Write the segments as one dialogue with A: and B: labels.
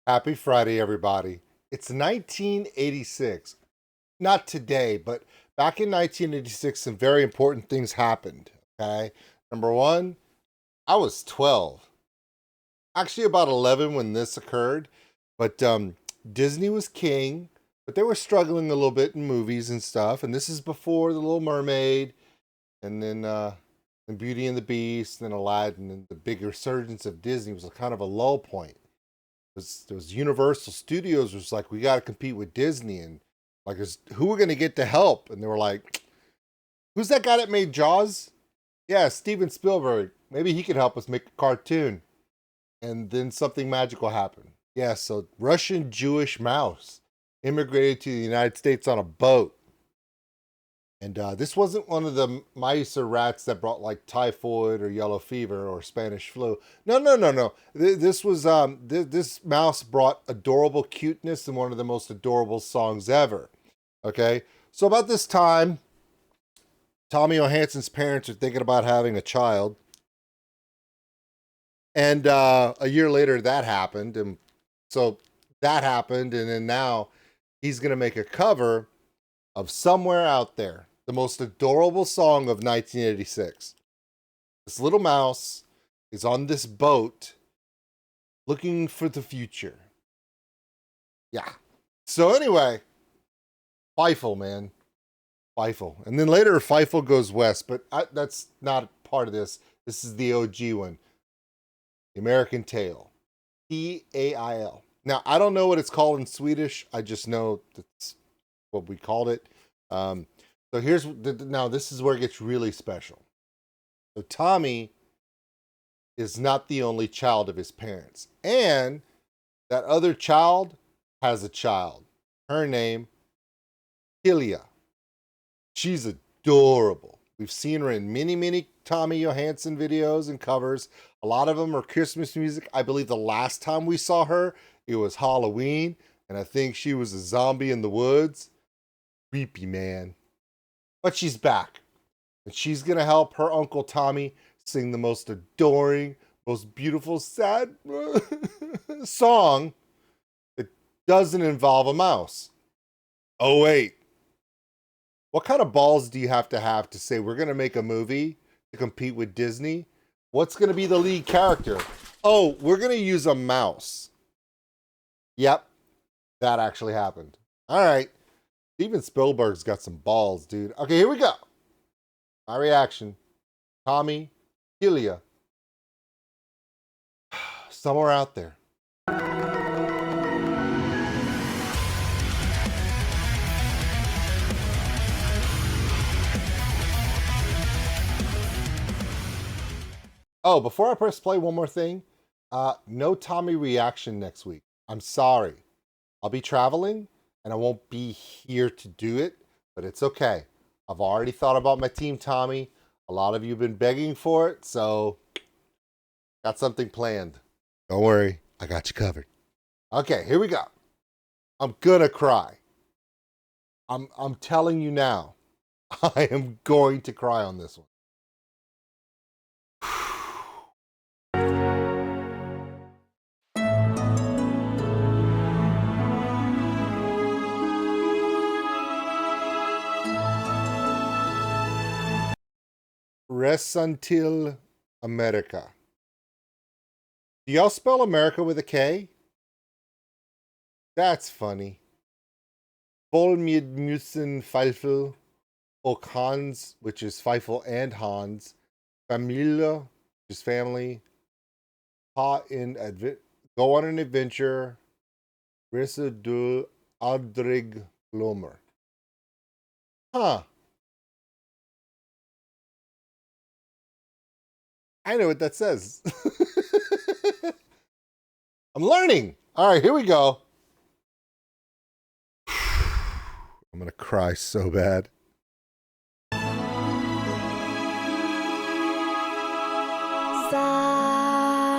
A: Happy Friday, everybody. It's 1986. Not today, but back in 1986, some very important things happened. Okay. Number one, I was 12. Actually, about 11 when this occurred. But Disney was king, but they were struggling a little bit in movies and stuff. And this is before The Little Mermaid and then and Beauty and the Beast and Aladdin. And the big resurgence of Disney was kind of a lull point. Those Universal Studios was like, we got to compete with Disney, and like, who we're gonna get to help? And they were like, who's that guy that made Jaws? Yeah, Steven Spielberg. Maybe he could help us make a cartoon. And then something magical happened. Yeah, so Russian Jewish mouse immigrated to the United States on a boat. And this wasn't one of the mice or rats that brought like typhoid or yellow fever or Spanish flu. No. This was this mouse brought adorable cuteness and one of the most adorable songs ever. Okay, so about this time, Tommy Johansson's parents are thinking about having a child, and a year later that happened, and so that happened, and then now he's gonna make a cover of Somewhere Out There, the most adorable song of 1986. This little mouse is on this boat looking for the future. Yeah. So anyway, FEIVEL, man. FEIVEL. And then later FEIVEL goes west, but that's not part of this. This is the OG one. The American Tail. Tail. Now, I don't know what it's called in Swedish. I just know that's what we called it. So here's now this is where it gets really special. So Tommy is not the only child of his parents, and that other child has a child. Her name, Tilia. She's adorable. We've seen her in many Tommy Johansson videos and covers. A lot of them are Christmas music. I believe the last time we saw her, it was Halloween, and I think she was a zombie in the woods. Creepy, man. But she's back. And she's going to help her Uncle Tommy sing the most adoring, most beautiful, sad song that doesn't involve a mouse. Oh, wait. What kind of balls do you have to say we're going to make a movie to compete with Disney? What's going to be the lead character? Oh, we're going to use a mouse. Yep, that actually happened. All right. Steven Spielberg's got some balls, dude. Okay, here we go. My reaction. Tommy, Tilia. Somewhere Out There. Oh, before I press play, one more thing. No Tommy reaction next week. I'm sorry. I'll be traveling and I won't be here to do it, but it's okay. I've already thought about my team, Tommy. A lot of you have been begging for it, so got something planned. Don't worry, I got you covered. Okay, here we go. I'm gonna cry. I'm telling you now. I am going to cry on this one. Rest until America. Do y'all spell America with a K? That's funny. Voll mit müssen Pfeifel, och Hans, which is Feifel and Hans, Familie, which is family, go on an adventure, Risse du Aldrig Glömmer. Huh. I know what that says. I'm learning. All right, here we go. I'm going to cry so bad.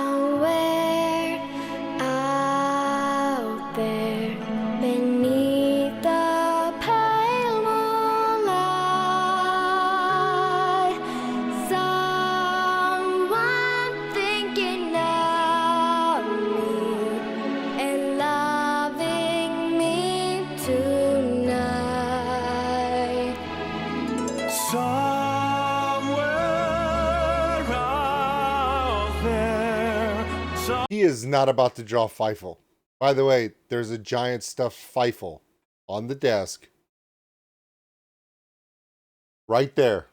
B: Somewhere out there, beneath the pale moonlight, someone thinking of me and
A: He is not about to draw FEIVEL. By the way, there's a giant stuffed FEIVEL on the desk. Right there.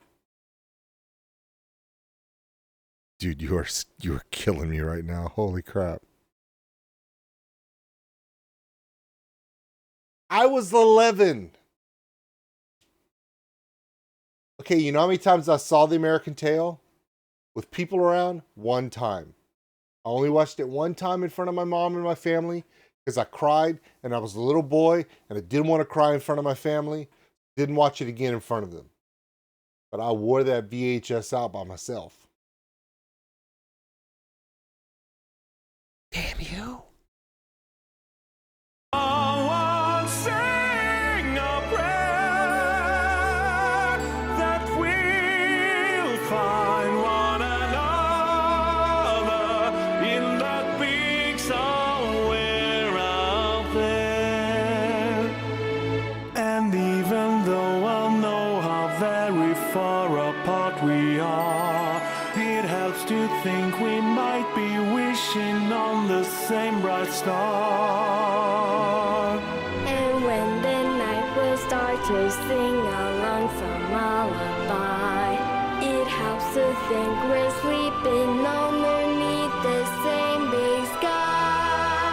A: Dude, you are killing me right now. Holy crap. I was 11. Okay, you know how many times I saw The American Tail? With people around? One time. I only watched it one time in front of my mom and my family because I cried and I was a little boy and I didn't want to cry in front of my family. Didn't watch it again in front of them. But I wore that VHS out by myself. Damn you.
C: Think we might be wishing on the same bright star.
B: And when the night will start to sing along some lullaby, it helps to think we're sleeping underneath the same big sky.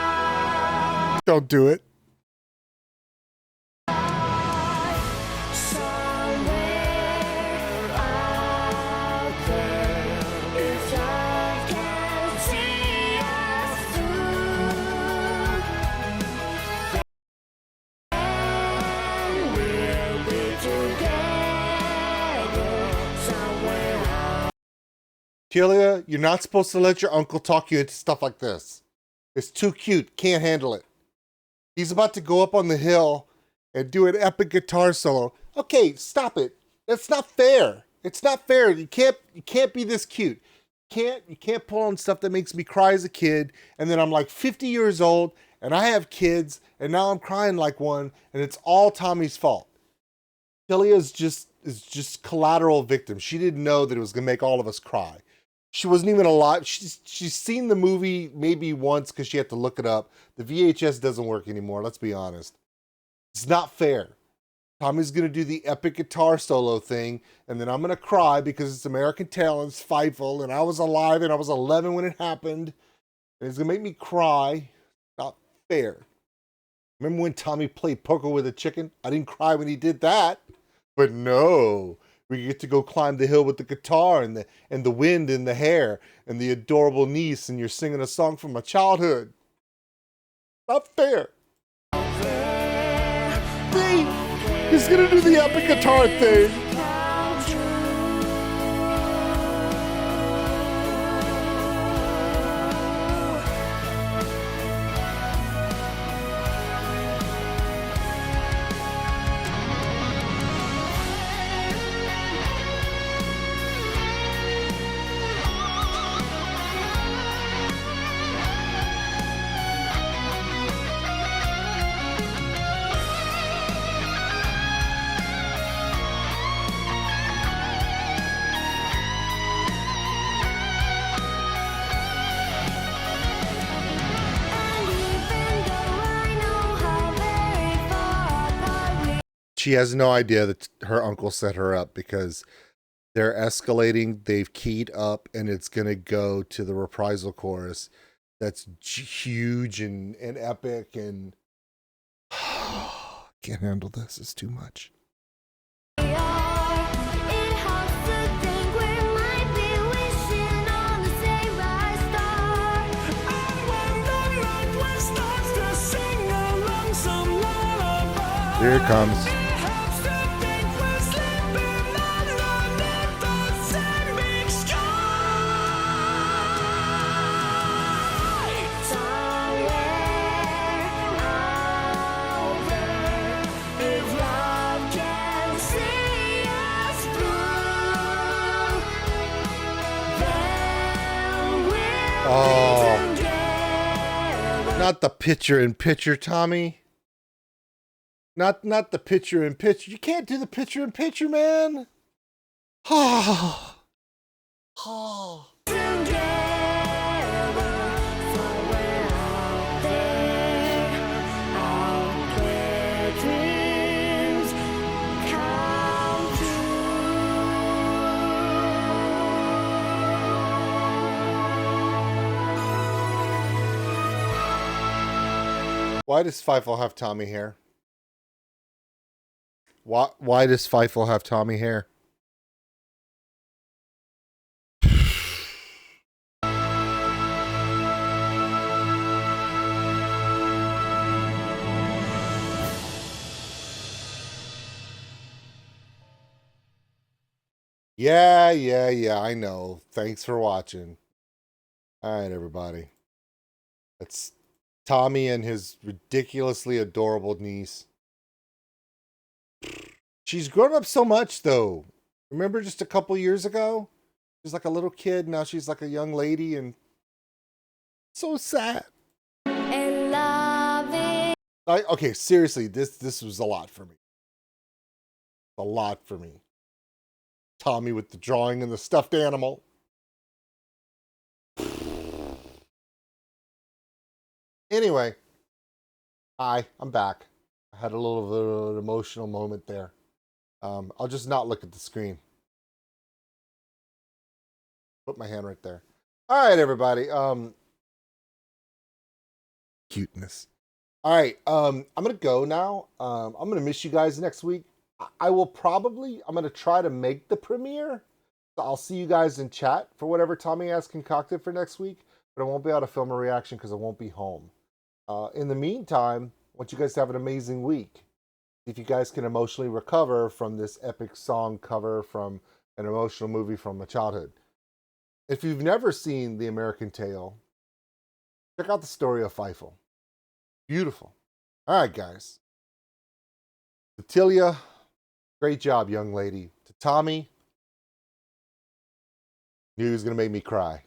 A: Don't do it. Tilia, you're not supposed to let your uncle talk you into stuff like this. It's too cute. Can't handle it. He's about to go up on the hill and do an epic guitar solo. Okay, stop it. That's not fair. It's not fair. You can't be this cute. You can't pull on stuff that makes me cry as a kid, and then I'm like 50 years old and I have kids and now I'm crying like one and it's all Tommy's fault. Tilia is just collateral victim. She didn't know that it was gonna make all of us cry. She wasn't even alive. She's seen the movie maybe once because she had to look it up. The VHS doesn't work anymore, let's be honest. It's not fair. Tommy's going to do the epic guitar solo thing, and then I'm going to cry because it's American Tail and it's FEIVEL, and I was alive and I was 11 when it happened, and it's going to make me cry. Not fair. Remember when Tommy played poker with a chicken? I didn't cry when he did that. But no. We get to go climb the hill with the guitar and the wind in the hair and the adorable niece, and you're singing a song from my childhood. Not fair. See? He's gonna do the epic guitar thing. She has no idea that her uncle set her up because they're escalating. They've keyed up, and it's going to go to the reprisal chorus. That's huge and epic, and can't handle this. It's too much. Here it comes. Oh, not the picture-in-picture, Tommy. Not the picture-in-picture. You can't do the picture-in-picture, man. Oh. Oh. Why does FEIVEL have Tommy hair? Why does FEIVEL have Tommy hair? Yeah, I know. Thanks for watching. All right, everybody. That's Tommy and his ridiculously adorable niece. She's grown up so much, though. Remember just a couple years ago? She's like a little kid. Now she's like a young lady, and so sad.
B: And love it.
A: Okay, seriously, this was a lot for me. A lot for me. Tommy with the drawing and the stuffed animal. Anyway, hi, I'm back. I had a little bit of an emotional moment there. I'll just not look at the screen. Put my hand right there. All right, everybody. Cuteness. All right, I'm gonna go now. I'm gonna miss you guys next week. I'm gonna try to make the premiere. So I'll see you guys in chat for whatever Tommy has concocted for next week, but I won't be able to film a reaction because I won't be home. In the meantime, I want you guys to have an amazing week. If you guys can emotionally recover from this epic song cover from an emotional movie from my childhood. If you've never seen The American Tale, check out the story of FEIVEL. Beautiful. All right, guys. To Tilia, great job, young lady. To Tommy, knew he was going to make me cry.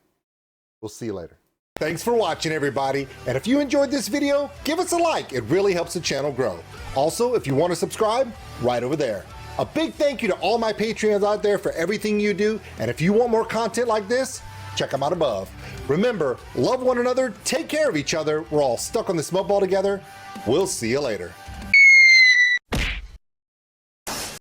A: We'll see you later. Thanks for watching, everybody. And if you enjoyed this video, give us a like. It really helps the channel grow. Also, if you want to subscribe, right over there. A big thank you to all my Patreons out there for everything you do. And if you want more content like this, check them out above. Remember, love one another, take care of each other. We're all stuck on this mud ball together. We'll see you later.